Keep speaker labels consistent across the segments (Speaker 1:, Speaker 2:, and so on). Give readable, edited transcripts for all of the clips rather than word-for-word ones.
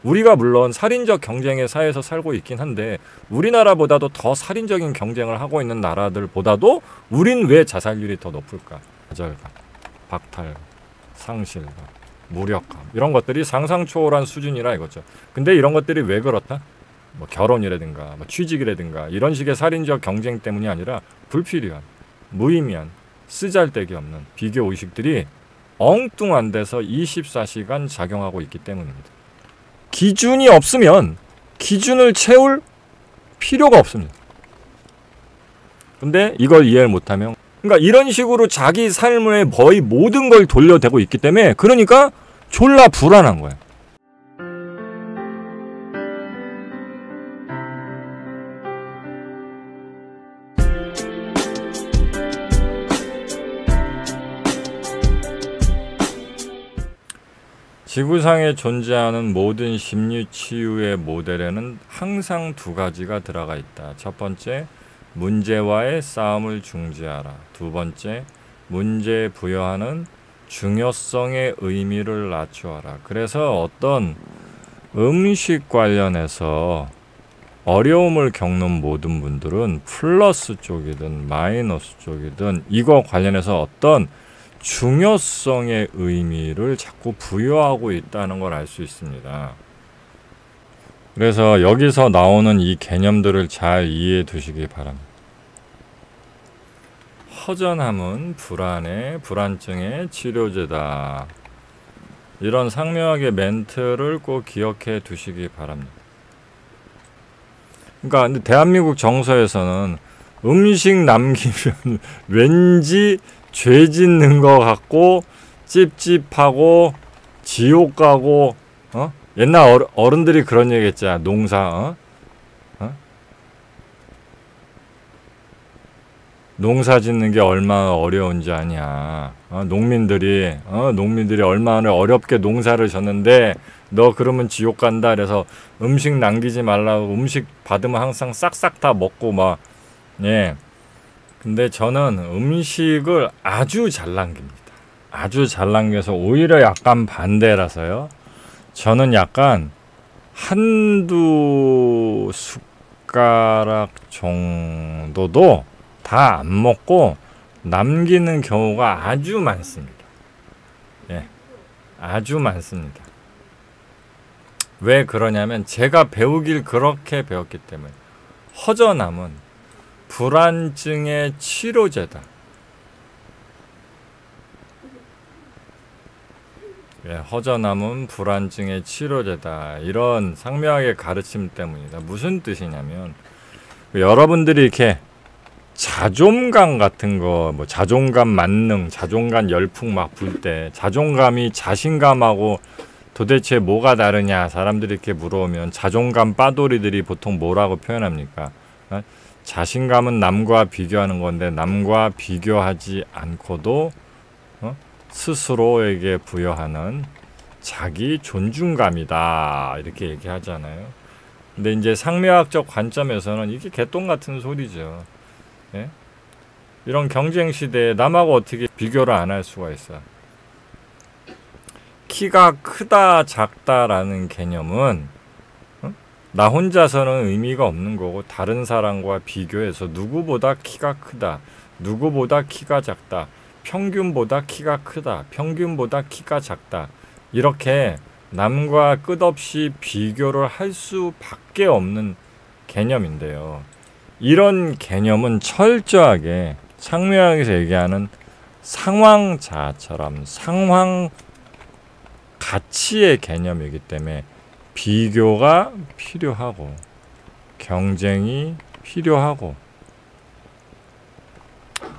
Speaker 1: 우리가 물론 살인적 경쟁의 사회에서 살고 있긴 한데 우리나라보다도 더 살인적인 경쟁을 하고 있는 나라들보다도 우린 왜 자살률이 더 높을까? 좌절감, 박탈감, 상실감, 무력감 이런 것들이 상상 초월한 수준이라 이거죠. 근데 이런 것들이 왜 그렇다? 뭐 결혼이라든가 뭐 취직이라든가 이런 식의 살인적 경쟁 때문이 아니라 불필요한, 무의미한, 쓰잘데기 없는 비교 의식들이 엉뚱한 데서 24시간 작용하고 있기 때문입니다. 기준이 없으면 기준을 채울 필요가 없습니다. 근데 이걸 이해를 못하면, 그러니까 이런 식으로 자기 삶의 거의 모든 걸 돌려대고 있기 때문에 그러니까 졸라 불안한 거야. 지구상에 존재하는 모든 심리치유의 모델에는 항상 두 가지가 들어가 있다. 첫 번째, 문제와의 싸움을 중지하라. 두 번째, 문제에 부여하는 중요성의 의미를 낮추어라. 그래서 어떤 음식 관련해서 어려움을 겪는 모든 분들은 플러스 쪽이든 마이너스 쪽이든 이거 관련해서 어떤 중요성의 의미를 자꾸 부여하고 있다는 걸 알 수 있습니다. 그래서 여기서 나오는 이 개념들을 잘 이해해 두시기 바랍니다. 허전함은 불안의, 불안증의 치료제다. 이런 상명하게 멘트를 꼭 기억해 두시기 바랍니다. 그러니까 대한민국 정서에서는 음식 남기면 왠지 죄 짓는 것 같고 찝찝하고 지옥 가고 옛날 어른들이 그런 얘기 했잖아. 농사 농사 짓는 게 얼마나 어려운지 아냐. 농민들이 얼마나 어렵게 농사를 졌는데 너 그러면 지옥 간다. 그래서 음식 남기지 말라고 음식 받으면 항상 싹싹 다 먹고 막 예. 근데 저는 음식을 아주 잘 남깁니다. 아주 잘 남겨서 오히려 약간 반대라서요. 저는 약간 한두 숟가락 정도도 다 안 먹고 남기는 경우가 아주 많습니다. 예, 아주 많습니다. 왜 그러냐면 제가 배우길 그렇게 배웠기 때문에. 허전함은 불안증의 치료제다. 예, 허전함은 불안증의 치료제다. 이런 상명하게 가르침 때문이다. 무슨 뜻이냐면 여러분들이 이렇게 자존감 같은 거, 뭐 자존감 만능, 자존감 열풍 막 불 때 자존감이 자신감하고 도대체 뭐가 다르냐 사람들이 이렇게 물어보면 자존감 빠돌이들이 보통 뭐라고 표현합니까? 자신감은 남과 비교하는 건데 남과 비교하지 않고도 스스로에게 부여하는 자기 존중감이다 이렇게 얘기하잖아요. 근데 이제 상명학적 관점에서는 이게 개똥 같은 소리죠. 예? 이런 경쟁 시대에 남하고 어떻게 비교를 안 할 수가 있어. 키가 크다 작다라는 개념은 나 혼자서는 의미가 없는 거고 다른 사람과 비교해서 누구보다 키가 크다, 누구보다 키가 작다, 평균보다 키가 크다, 평균보다 키가 작다 이렇게 남과 끝없이 비교를 할 수밖에 없는 개념인데요. 이런 개념은 철저하게 상명학에서 얘기하는 상황자아처럼 상황 가치의 개념이기 때문에 비교가 필요하고 경쟁이 필요하고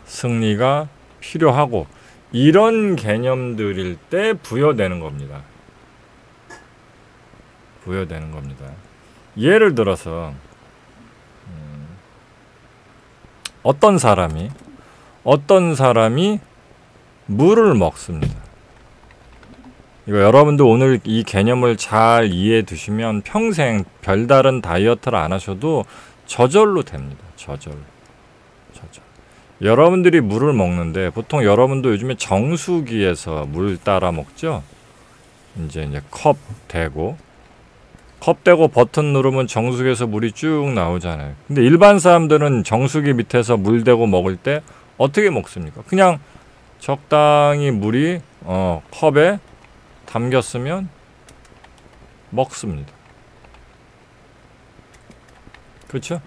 Speaker 1: 승리가 필요하고 이런 개념들일 때 부여되는 겁니다. 부여되는 겁니다. 예를 들어서 어떤 사람이 물을 먹습니다. 이거 여러분들 오늘 이 개념을 잘 이해해 두시면 평생 별다른 다이어트를 안 하셔도 저절로 됩니다. 저절로. 여러분들이 물을 먹는데 보통 여러분도 요즘에 정수기에서 물 따라 먹죠? 이제 컵 대고 컵 대고 버튼 누르면 정수기에서 물이 쭉 나오잖아요. 근데 일반 사람들은 정수기 밑에서 물 대고 먹을 때 어떻게 먹습니까? 그냥 적당히 물이 컵에 담겼으면 먹습니다. 그렇죠?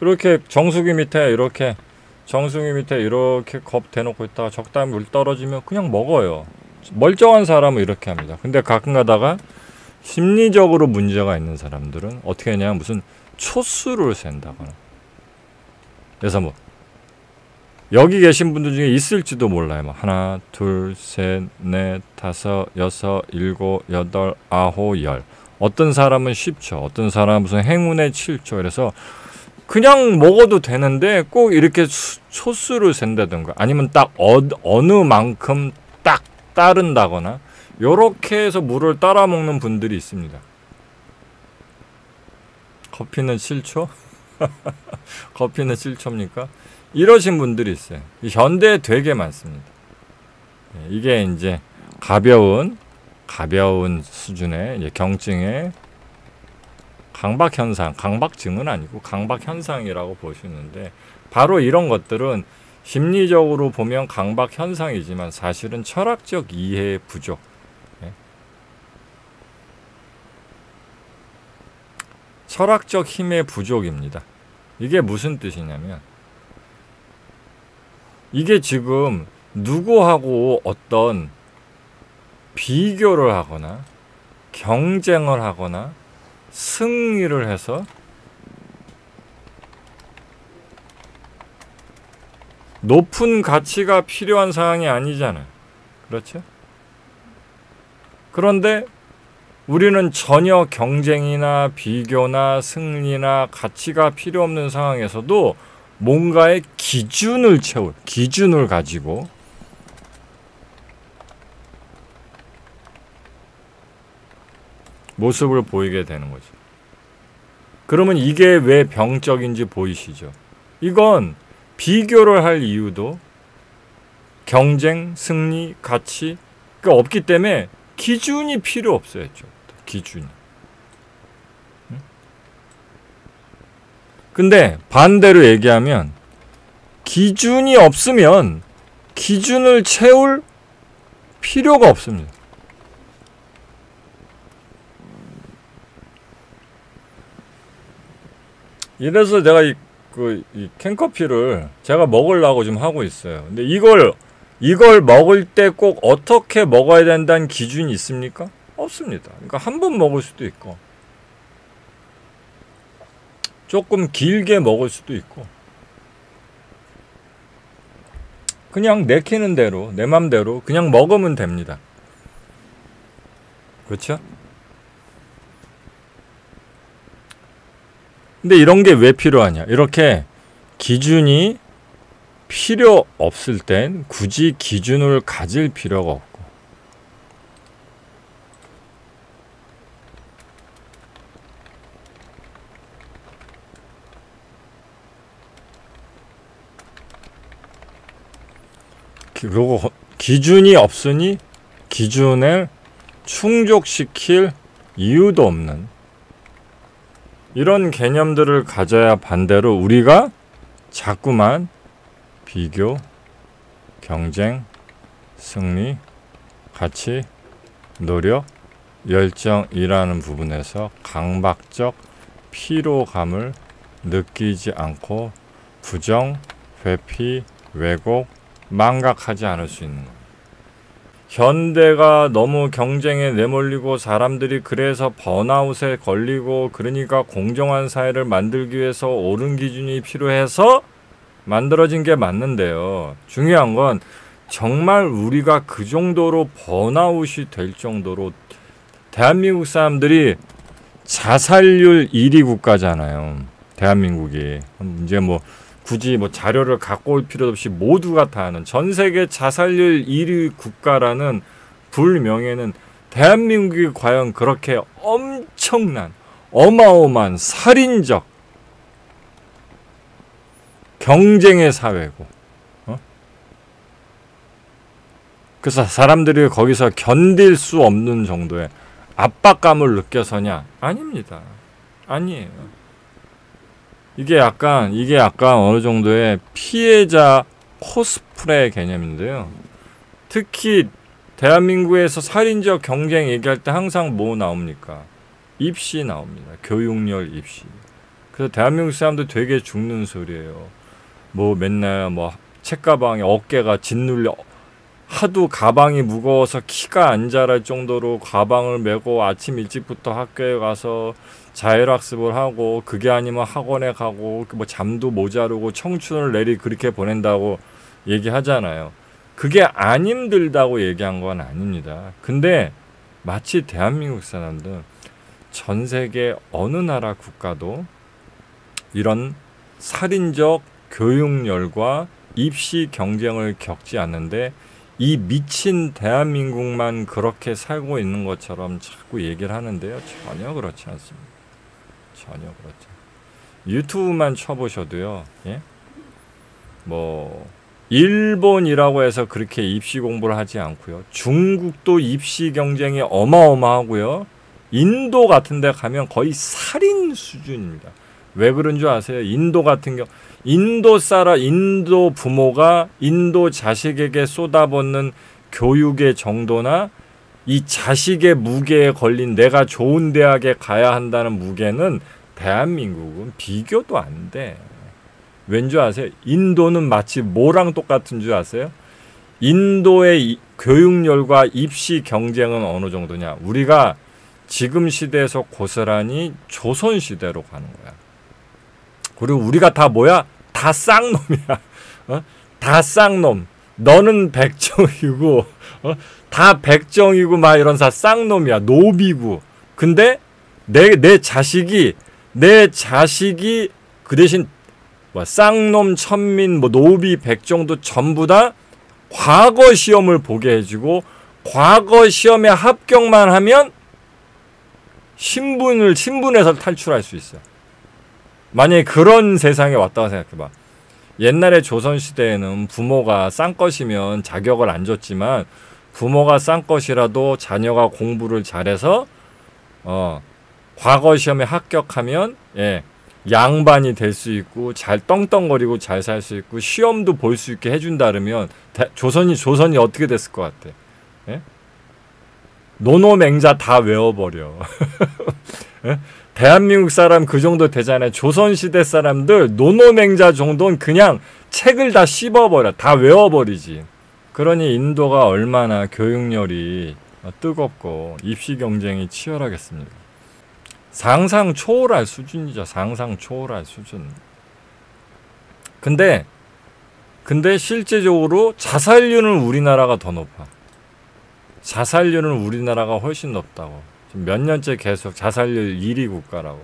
Speaker 1: 이렇게 정수기 밑에 이렇게 컵 대놓고 있다가 적당히 물 떨어지면 그냥 먹어요. 멀쩡한 사람은 이렇게 합니다. 근데 가끔 가다가 심리적으로 문제가 있는 사람들은 어떻게 하냐면 무슨 초수를 센다거나. 그래서 뭐 여기 계신 분들 중에 있을지도 몰라요. 뭐 하나, 둘, 셋, 넷, 다섯, 여섯, 일곱, 여덟, 아홉, 열. 어떤 사람은 10초, 어떤 사람은 무슨 행운의 7초. 그래서 그냥 먹어도 되는데 꼭 이렇게 초수를 센다든가 아니면 딱 어느 만큼 딱 따른다거나 요렇게 해서 물을 따라 먹는 분들이 있습니다. 커피는 7초? 커피는 7초입니까? 이러신 분들이 있어요. 현대에 되게 많습니다. 이게 이제 가벼운 수준의 이제 경증의 강박현상, 강박증은 아니고 강박현상이라고 보시는데 바로 이런 것들은 심리적으로 보면 강박현상이지만 사실은 철학적 이해의 부족. 철학적 힘의 부족입니다. 이게 무슨 뜻이냐면 이게 지금 누구하고 어떤 비교를 하거나 경쟁을 하거나 승리를 해서 높은 가치가 필요한 상황이 아니잖아요. 그렇죠? 그런데 우리는 전혀 경쟁이나 비교나 승리나 가치가 필요 없는 상황에서도 뭔가의 기준을 기준을 가지고 모습을 보이게 되는 거죠. 그러면 이게 왜 병적인지 보이시죠? 이건 비교를 할 이유도 경쟁, 승리, 가치가 없기 때문에 기준이 필요 없어요. 기준이. 근데 반대로 얘기하면 기준이 없으면 기준을 채울 필요가 없습니다. 이래서 내가 이 캔커피를 제가 먹으려고 좀 하고 있어요. 근데 이걸 먹을 때 꼭 어떻게 먹어야 된다는 기준이 있습니까? 없습니다. 그러니까 한 번 먹을 수도 있고 조금 길게 먹을 수도 있고 그냥 내키는 대로 내 맘대로 그냥 먹으면 됩니다. 그렇죠? 근데 이런 게 왜 필요하냐? 이렇게 기준이 필요 없을 땐 굳이 기준을 가질 필요가 없고 그리고 기준이 없으니 기준을 충족시킬 이유도 없는 이런 개념들을 가져야 반대로 우리가 자꾸만 비교, 경쟁, 승리, 가치, 노력, 열정이라는 부분에서 강박적 피로감을 느끼지 않고 부정, 회피, 왜곡, 망각하지 않을 수 있는 겁니다. 현대가 너무 경쟁에 내몰리고 사람들이 그래서 번아웃에 걸리고 그러니까 공정한 사회를 만들기 위해서 옳은 기준이 필요해서 만들어진 게 맞는데요. 중요한 건 정말 우리가 그 정도로 번아웃이 될 정도로 대한민국 사람들이 자살률 1위 국가잖아요. 대한민국이. 이제 뭐 굳이 뭐 자료를 갖고 올 필요도 없이 모두가 다 아는 전 세계 자살률 1위 국가라는 불명예는 대한민국이 과연 그렇게 엄청난 어마어마한 살인적 경쟁의 사회고 그래서 사람들이 거기서 견딜 수 없는 정도의 압박감을 느껴서냐? 아닙니다. 아니에요. 이게 약간 어느 정도의 피해자 코스프레 개념인데요. 특히 대한민국에서 살인적 경쟁 얘기할 때 항상 뭐 나옵니까? 입시 나옵니다. 교육열 입시. 그래서 대한민국 사람들 되게 죽는 소리예요. 뭐 맨날 뭐 책가방에 어깨가 짓눌려 하도 가방이 무거워서 키가 안 자랄 정도로 가방을 메고 아침 일찍부터 학교에 가서 자율학습을 하고 그게 아니면 학원에 가고 뭐 잠도 모자르고 청춘을 내리 그렇게 보낸다고 얘기하잖아요. 그게 안 힘들다고 얘기한 건 아닙니다. 근데 마치 대한민국 사람들 전 세계 어느 나라 국가도 이런 살인적 교육열과 입시 경쟁을 겪지 않는데 이 미친 대한민국만 그렇게 살고 있는 것처럼 자꾸 얘기를 하는데요. 전혀 그렇지 않습니다. 전혀 그렇죠. 유튜브만 쳐보셔도요. 예? 뭐 일본이라고 해서 그렇게 입시 공부를 하지 않고요. 중국도 입시 경쟁이 어마어마하고요. 인도 같은 데 가면 거의 살인 수준입니다. 왜 그런 줄 아세요? 인도 같은 경우 인도 부모가 인도 자식에게 쏟아붓는 교육의 정도나 이 자식의 무게에 걸린 내가 좋은 대학에 가야 한다는 무게는 대한민국은 비교도 안 돼. 왠 줄 아세요? 인도는 마치 뭐랑 똑같은 줄 아세요? 인도의 교육열과 입시 경쟁은 어느 정도냐? 우리가 지금 시대에서 고스란히 조선시대로 가는 거야. 그리고 우리가 다 뭐야? 다 쌍놈이야. 다 쌍놈. 너는 백정이고 다 백정이고 막 이런 쌍놈이야. 노비고. 근데 내 자식이 그 대신 뭐 쌍놈, 천민, 뭐 노비, 백정도 전부 다 과거 시험을 보게 해주고 과거 시험에 합격만 하면 신분에서 탈출할 수 있어. 만약에 그런 세상에 왔다고 생각해봐. 옛날에 조선시대에는 부모가 쌍것이면 자격을 안 줬지만 부모가 쌍것이라도 자녀가 공부를 잘해서 과거 시험에 합격하면 양반이 될 수 있고 잘 떵떵거리고 잘 살 수 있고 시험도 볼 수 있게 해준다 그러면 조선이 어떻게 됐을 것 같아? 예? 노노맹자 다 외워버려. 예? 대한민국 사람 그 정도 되잖아요. 조선시대 사람들 노노맹자 정도는 그냥 책을 다 씹어버려. 다 외워버리지. 그러니 인도가 얼마나 교육열이 뜨겁고 입시 경쟁이 치열하겠습니까? 상상 초월할 수준이죠. 상상 초월할 수준. 근데 실제적으로 자살률은 우리나라가 더 높아. 자살률은 우리나라가 훨씬 높다고. 지금 몇 년째 계속 자살률 1위 국가라고.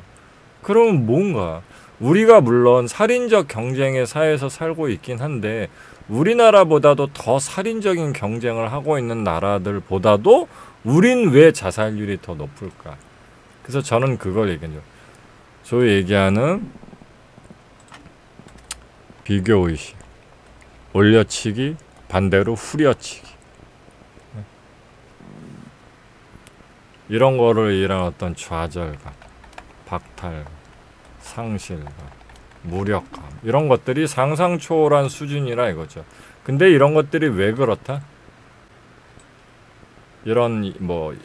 Speaker 1: 그러면 뭔가 우리가 물론 살인적 경쟁의 사회에서 살고 있긴 한데 우리나라보다도 더 살인적인 경쟁을 하고 있는 나라들보다도 우린 왜 자살률이 더 높을까? 그래서 저는 그걸 얘기해요. 소위 얘기하는 비교의식, 올려치기, 반대로 후려치기. 이런 거를 이런 어떤 좌절감, 박탈감, 상실감, 무력감 이런 것들이 상상 초월한 수준이라 이거죠. 근데 이런 것들이 왜 그렇다? 이런 뭐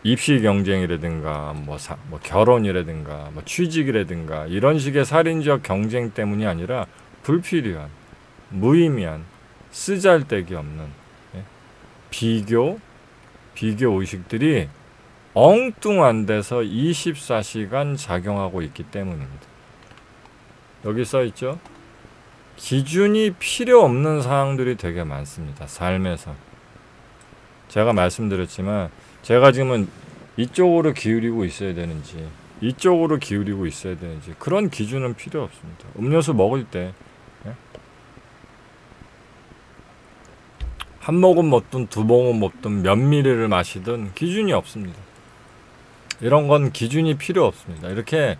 Speaker 1: 입시 경쟁이라든가 뭐 결혼이라든가 뭐 취직이라든가 이런 식의 살인적 경쟁 때문이 아니라 불필요한, 무의미한, 쓰잘데기 없는 비교 의식들이 엉뚱한 데서 24시간 작용하고 있기 때문입니다. 여기 써있죠? 기준이 필요 없는 사항들이 되게 많습니다. 삶에서. 제가 말씀드렸지만 제가 지금은 이쪽으로 기울이고 있어야 되는지 이쪽으로 기울이고 있어야 되는지 그런 기준은 필요 없습니다. 음료수 먹을 때 한 모금 먹든 두 모금 먹든 몇 미리를 마시든 기준이 없습니다. 이런 건 기준이 필요 없습니다. 이렇게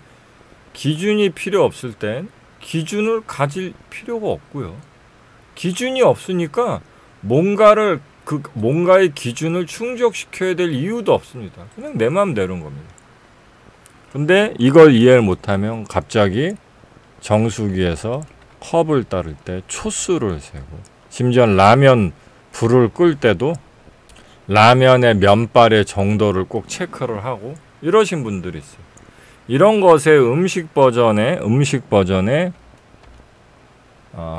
Speaker 1: 기준이 필요 없을 땐 기준을 가질 필요가 없고요. 기준이 없으니까 뭔가를 그 뭔가의 기준을 충족시켜야 될 이유도 없습니다. 그냥 내 마음대로인 겁니다. 근데 이걸 이해를 못하면 갑자기 정수기에서 컵을 따를 때 초수를 세고, 심지어 라면 불을 끌 때도 라면의 면발의 정도를 꼭 체크를 하고 이러신 분들이 있어요. 이런 것의 음식 버전의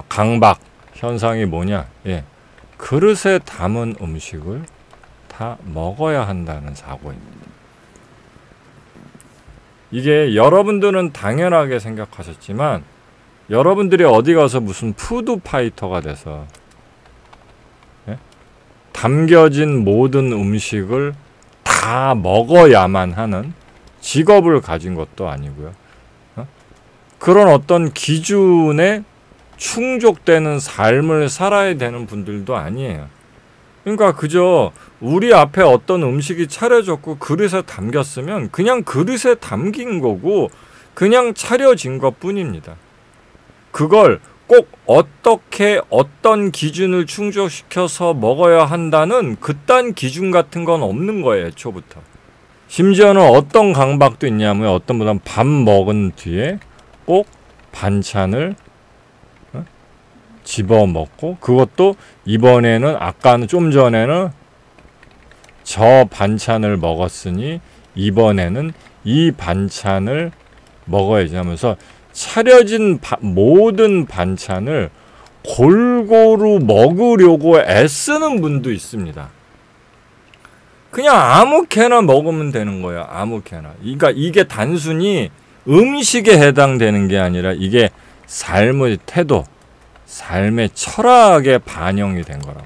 Speaker 1: 강박 현상이 뭐냐? 예, 그릇에 담은 음식을 다 먹어야 한다는 사고입니다. 이게 여러분들은 당연하게 생각하셨지만 여러분들이 어디 가서 무슨 푸드 파이터가 돼서 담겨진 모든 음식을 다 먹어야만 하는 직업을 가진 것도 아니고요. 그런 어떤 기준에 충족되는 삶을 살아야 되는 분들도 아니에요. 그러니까 그저 우리 앞에 어떤 음식이 차려졌고 그릇에 담겼으면 그냥 그릇에 담긴 거고 그냥 차려진 것 뿐입니다. 그걸 꼭 어떻게 어떤 기준을 충족시켜서 먹어야 한다는 그딴 기준 같은 건 없는 거예요, 애초부터. 심지어는 어떤 강박도 있냐면 어떤 분은 밥 먹은 뒤에 꼭 반찬을 집어먹고, 그것도 이번에는 아까는 좀 전에는 저 반찬을 먹었으니 이번에는 이 반찬을 먹어야지 하면서 차려진 모든 반찬을 골고루 먹으려고 애쓰는 분도 있습니다. 그냥 아무렇게나 먹으면 되는 거예요. 아무렇게나. 그러니까 이게 단순히 음식에 해당되는 게 아니라 이게 삶의 태도, 삶의 철학에 반영이 된 거라고.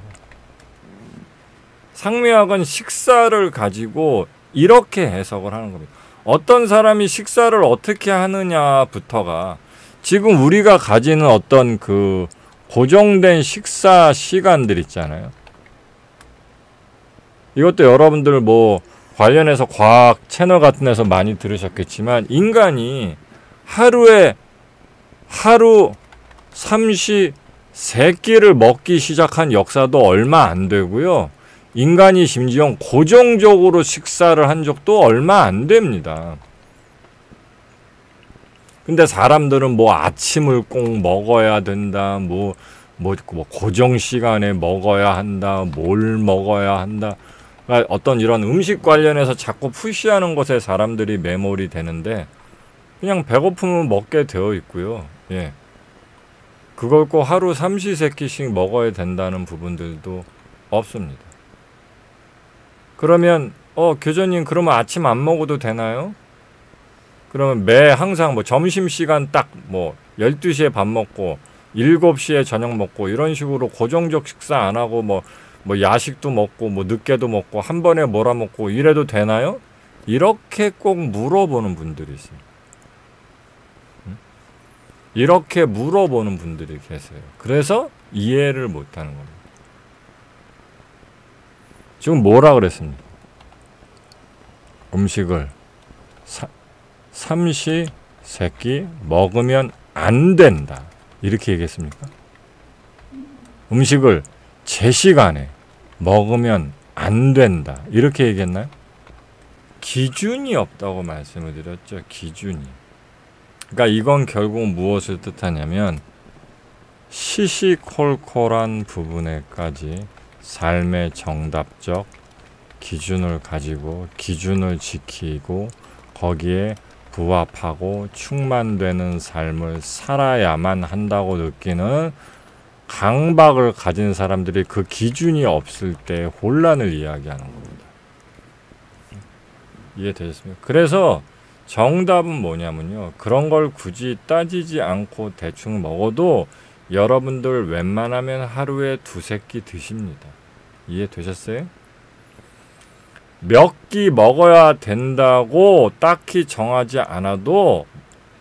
Speaker 1: 상미학은 식사를 가지고 이렇게 해석을 하는 겁니다. 어떤 사람이 식사를 어떻게 하느냐부터가 지금 우리가 가지는 어떤 그 고정된 식사 시간들 있잖아요. 이것도 여러분들 뭐 관련해서 과학 채널 같은 데서 많이 들으셨겠지만 인간이 하루 삼시 세끼를 먹기 시작한 역사도 얼마 안 되고요. 인간이 심지어 고정적으로 식사를 한 적도 얼마 안 됩니다. 근데 사람들은 뭐 아침을 꼭 먹어야 된다, 뭐 고정 시간에 먹어야 한다, 뭘 먹어야 한다. 그러니까 어떤 이런 음식 관련해서 자꾸 푸시하는 것에 사람들이 매몰이 되는데 그냥 배고프면 먹게 되어 있고요. 예. 그걸 꼭 하루 삼시세끼씩 먹어야 된다는 부분들도 없습니다. 그러면 교수님 그러면 아침 안 먹어도 되나요? 그러면 항상 뭐 점심시간 딱 뭐 12시에 밥 먹고 7시에 저녁 먹고 이런 식으로 고정적 식사 안 하고 뭐 야식도 먹고 뭐 늦게도 먹고 한 번에 몰아먹고 이래도 되나요? 이렇게 꼭 물어보는 분들이 있어요. 이렇게 물어보는 분들이 계세요. 그래서 이해를 못하는 겁니다. 지금 뭐라 그랬습니까? 음식을 삼시세끼 먹으면 안 된다. 이렇게 얘기했습니까? 음식을 제 시간에 먹으면 안 된다. 이렇게 얘기했나요? 기준이 없다고 말씀을 드렸죠. 기준이. 그러니까 이건 결국 무엇을 뜻하냐면 시시콜콜한 부분에까지 삶의 정답적 기준을 가지고 기준을 지키고 거기에 부합하고 충만되는 삶을 살아야만 한다고 느끼는 강박을 가진 사람들이 그 기준이 없을 때 혼란을 이야기하는 겁니다. 이해되셨습니까? 그래서 정답은 뭐냐면요. 그런 걸 굳이 따지지 않고 대충 먹어도 여러분들 웬만하면 하루에 2-3끼 드십니다. 이해되셨어요? 몇 끼 먹어야 된다고 딱히 정하지 않아도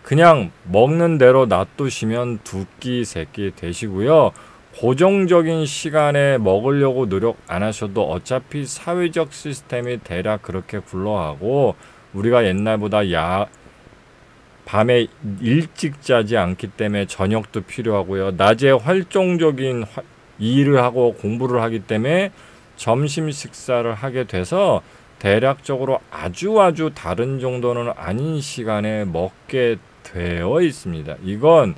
Speaker 1: 그냥 먹는 대로 놔두시면 2끼, 3끼 되시고요. 고정적인 시간에 먹으려고 노력 안 하셔도 어차피 사회적 시스템이 대략 그렇게 굴러가고 우리가 옛날보다 밤에 일찍 자지 않기 때문에 저녁도 필요하고요. 낮에 활동적인 일을 하고 공부를 하기 때문에 점심 식사를 하게 돼서 대략적으로 아주 다른 정도는 아닌 시간에 먹게 되어 있습니다. 이건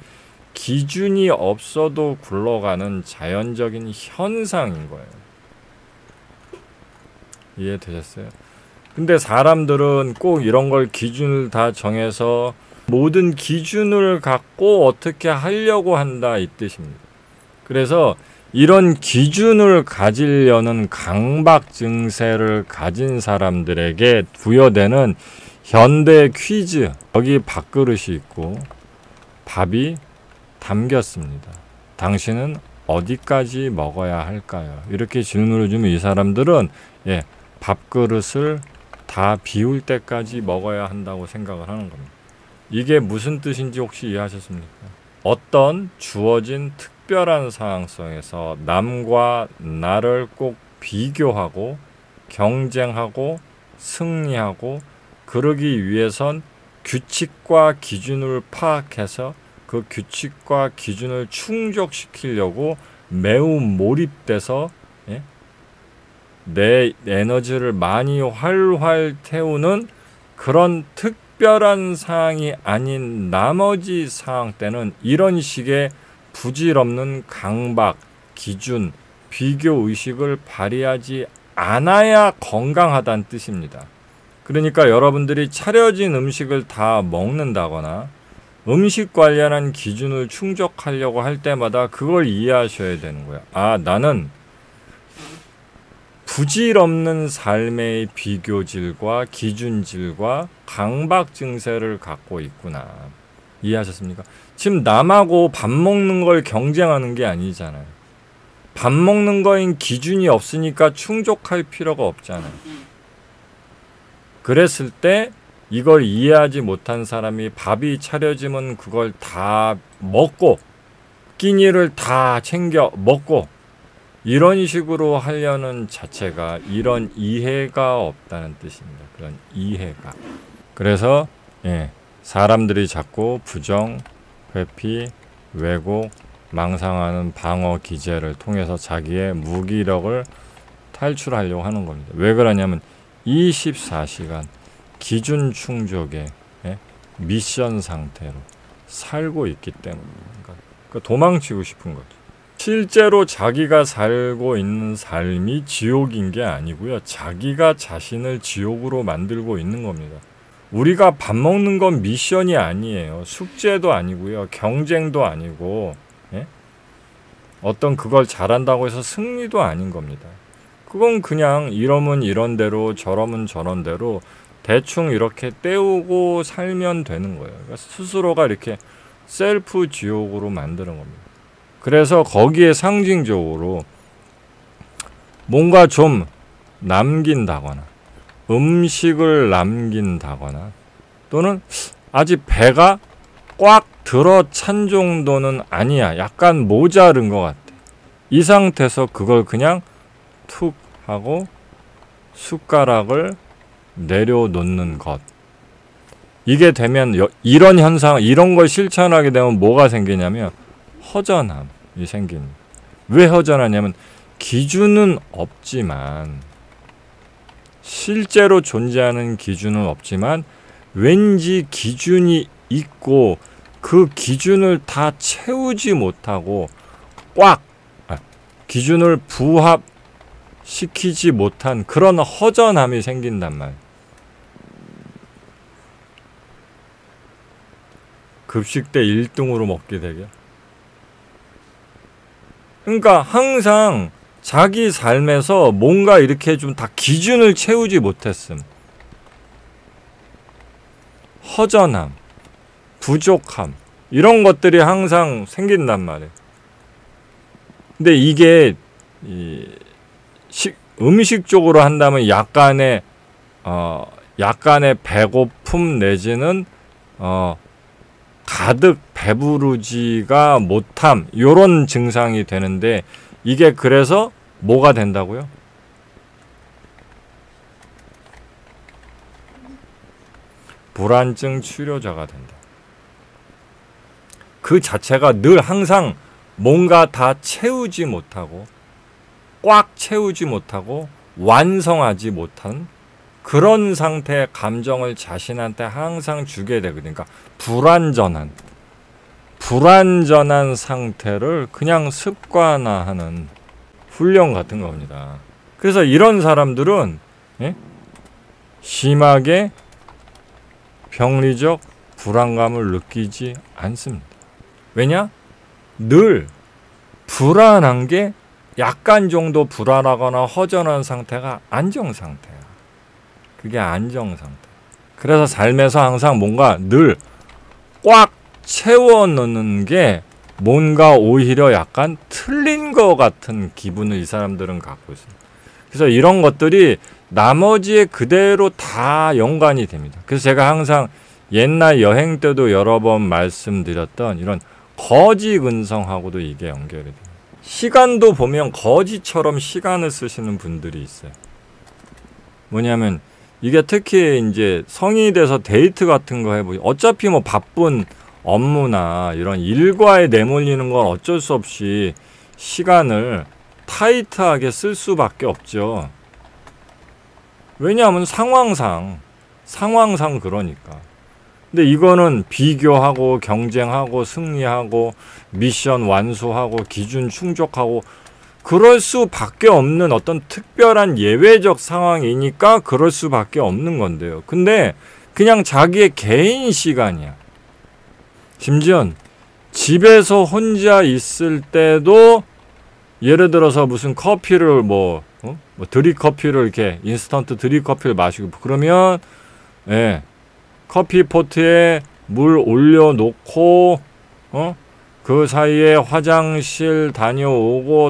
Speaker 1: 기준이 없어도 굴러가는 자연적인 현상인 거예요. 이해되셨어요? 근데 사람들은 꼭 이런 걸 기준을 다 정해서 모든 기준을 갖고 어떻게 하려고 한다 이 뜻입니다. 그래서 이런 기준을 가지려는 강박 증세를 가진 사람들에게 부여되는 현대 퀴즈, 여기 밥그릇이 있고 밥이 담겼습니다. 당신은 어디까지 먹어야 할까요? 이렇게 질문을 주면 이 사람들은 밥그릇을 다 비울 때까지 먹어야 한다고 생각을 하는 겁니다. 이게 무슨 뜻인지 혹시 이해하셨습니까? 어떤 주어진 특별한 상황 속에서 남과 나를 꼭 비교하고 경쟁하고 승리하고 그러기 위해선 규칙과 기준을 파악해서 그 규칙과 기준을 충족시키려고 매우 몰입돼서 내 에너지를 많이 활활 태우는 그런 특별한 상황이 아닌 나머지 상황 때는 이런 식의 부질없는 강박, 기준, 비교 의식을 발휘하지 않아야 건강하다는 뜻입니다. 그러니까 여러분들이 차려진 음식을 다 먹는다거나 음식 관련한 기준을 충족하려고 할 때마다 그걸 이해하셔야 되는 거예요. 아, 나는 부질없는 삶의 비교질과 기준질과 강박 증세를 갖고 있구나. 이해하셨습니까? 지금 남하고 밥 먹는 걸 경쟁하는 게 아니잖아요. 밥 먹는 거인 기준이 없으니까 충족할 필요가 없잖아요. 그랬을 때 이걸 이해하지 못한 사람이 밥이 차려지면 그걸 다 먹고 끼니를 다 챙겨 먹고 이런 식으로 하려는 자체가 이런 이해가 없다는 뜻입니다. 그런 이해가. 그래서 사람들이 자꾸 부정, 회피, 왜곡, 망상하는 방어 기제를 통해서 자기의 무기력을 탈출하려고 하는 겁니다. 왜 그러냐면 24시간 기준 충족의 미션 상태로 살고 있기 때문입니다. 그러니까 도망치고 싶은 거죠. 실제로 자기가 살고 있는 삶이 지옥인 게 아니고요. 자기가 자신을 지옥으로 만들고 있는 겁니다. 우리가 밥 먹는 건 미션이 아니에요. 숙제도 아니고요. 경쟁도 아니고 어떤 그걸 잘한다고 해서 승리도 아닌 겁니다. 그건 그냥 이러면 이런 대로 저러면 저런 대로 대충 이렇게 때우고 살면 되는 거예요. 그러니까 스스로가 이렇게 셀프 지옥으로 만드는 겁니다. 그래서 거기에 상징적으로 뭔가 좀 남긴다거나 음식을 남긴다거나 또는 아직 배가 꽉 들어찬 정도는 아니야. 약간 모자른 것 같아. 이 상태에서 그걸 그냥 툭 하고 숟가락을 내려놓는 것. 이게 되면 이런 현상, 이런 걸 실천하게 되면 뭐가 생기냐면 허전함이 생깁니다. 왜 허전하냐면 기준은 없지만 실제로 존재하는 기준은 없지만 왠지 기준이 있고 그 기준을 다 채우지 못하고 기준을 부합시키지 못한 그런 허전함이 생긴단 말이에요. 급식 때 1등으로 먹게 되게. 그러니까 항상 자기 삶에서 뭔가 이렇게 좀 다 기준을 채우지 못했음. 허전함, 부족함 이런 것들이 항상 생긴단 말이에요. 근데 이게 음식적으로 한다면 약간의 배고픔 내지는 가득 배부르지가 못함 이런 증상이 되는데 이게 그래서 뭐가 된다고요? 불안증 치료자가 된다. 그 자체가 늘 항상 뭔가 다 채우지 못하고 꽉 채우지 못하고 완성하지 못한 그런 상태의 감정을 자신한테 항상 주게 되거든요. 그러니까 불완전한 상태를 그냥 습관화하는 훈련 같은 겁니다. 그래서 이런 사람들은 심하게 병리적 불안감을 느끼지 않습니다. 왜냐? 늘 불안한 게 약간 정도 불안하거나 허전한 상태가 안정상태야. 그게 안정상태. 그래서 삶에서 항상 뭔가 늘 꽉 채워 넣는 게 뭔가 오히려 약간 틀린 것 같은 기분을 이 사람들은 갖고 있어요. 그래서 이런 것들이 나머지에 그대로 다 연관이 됩니다. 그래서 제가 항상 옛날 여행 때도 여러 번 말씀드렸던 이런 거지 근성하고도 이게 연결이 돼요. 시간도 보면 거지처럼 시간을 쓰시는 분들이 있어요. 뭐냐면 이게 특히 이제 성인이 돼서 데이트 같은 거 해보죠. 어차피 뭐 바쁜 업무나 이런 일과에 내몰리는 건 어쩔 수 없이 시간을 타이트하게 쓸 수밖에 없죠. 왜냐하면 상황상 그러니까. 근데 이거는 비교하고 경쟁하고 승리하고 미션 완수하고 기준 충족하고 그럴 수밖에 없는 어떤 특별한 예외적 상황이니까 그럴 수밖에 없는 건데요. 근데 그냥 자기의 개인 시간이야. 심지어 집에서 혼자 있을 때도 예를 들어서 무슨 커피를 드립커피를 이렇게 인스턴트 드립커피를 마시고 그러면 커피포트에 물 올려놓고 그 사이에 화장실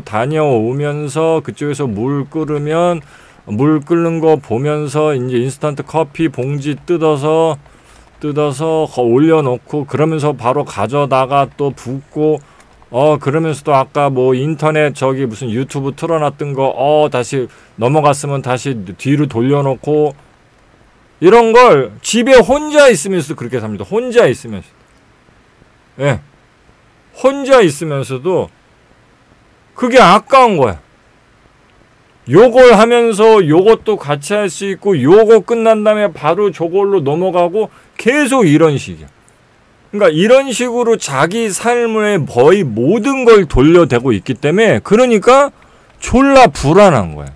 Speaker 1: 다녀오면서 그쪽에서 물 끓으면 물 끓는 거 보면서 이제 인스턴트 커피 봉지 뜯어서 올려놓고 그러면서 바로 가져다가 또 붓고 그러면서도 아까 뭐 인터넷 저기 무슨 유튜브 틀어놨던 거 다시 넘어갔으면 다시 뒤로 돌려놓고 이런 걸 집에 혼자 있으면서도 그렇게 삽니다. 혼자 있으면서. 혼자 있으면서도 그게 아까운 거야. 요걸 하면서 요것도 같이 할 수 있고 요거 끝난 다음에 바로 저걸로 넘어가고 계속 이런 식이야. 그러니까 이런 식으로 자기 삶의 거의 모든 걸 돌려대고 있기 때문에 그러니까 졸라 불안한 거야.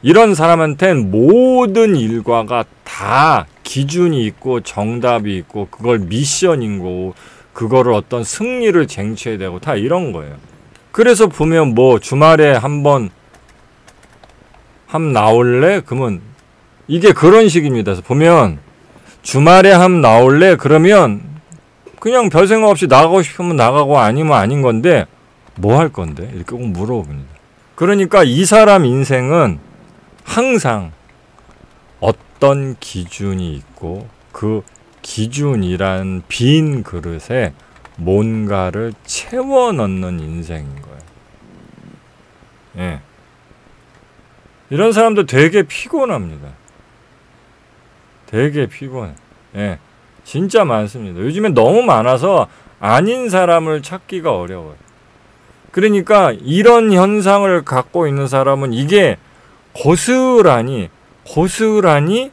Speaker 1: 이런 사람한테는 모든 일과가 다 기준이 있고 정답이 있고 그걸 미션인 거고 그거를 어떤 승리를 쟁취해야 되고 다 이런 거예요. 그래서 보면 뭐 주말에 한번 나올래? 그러면 이게 그런 식입니다. 그래서 보면 주말에 나올래? 그러면 그냥 별 생각 없이 나가고 싶으면 나가고 아니면 아닌 건데 뭐 할 건데? 이렇게 꼭 물어봅니다. 그러니까 이 사람 인생은 항상 어떤 기준이 있고 그 기준이란 빈 그릇에 뭔가를 채워 넣는 인생인 거예요. 이런 사람들 되게 피곤합니다. 되게 피곤해. 진짜 많습니다. 요즘엔 너무 많아서 아닌 사람을 찾기가 어려워요. 그러니까 이런 현상을 갖고 있는 사람은 이게 고스란히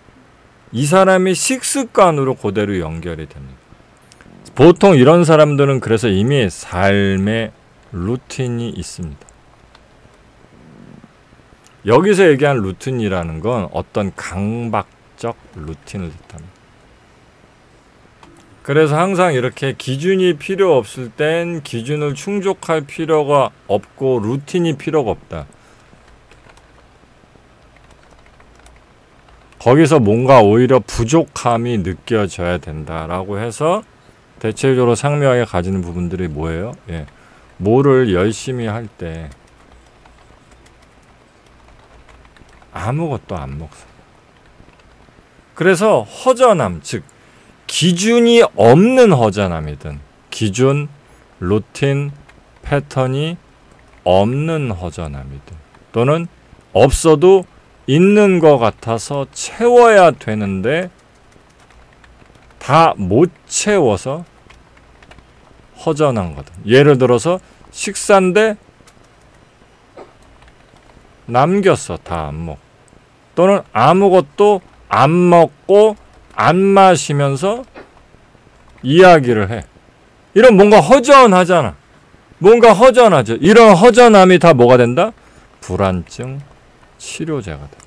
Speaker 1: 이 사람의 식습관으로 그대로 연결이 됩니다. 보통 이런 사람들은 그래서 이미 삶의 루틴이 있습니다. 여기서 얘기한 루틴이라는 건 어떤 강박적 루틴을 뜻합니다. 그래서 항상 이렇게 기준이 필요 없을 땐 기준을 충족할 필요가 없고 루틴이 필요가 없다. 거기서 뭔가 오히려 부족함이 느껴져야 된다라고 해서 대체적으로 상묘하게 가지는 부분들이 뭐예요? 뭐를 열심히 할 때 아무것도 안 먹습니다. 그래서 허전함, 즉 기준이 없는 허전함이든 기준, 루틴, 패턴이 없는 허전함이든 또는 없어도 있는 것 같아서 채워야 되는데 다 못 채워서 허전한 거든. 예를 들어서 식사인데 남겼어. 다 안 먹고. 또는 아무것도 안 먹고 안 마시면서 이야기를 해. 이런 뭔가 허전하잖아. 뭔가 허전하죠. 이런 허전함이 다 뭐가 된다? 불안증 치료제가 돼.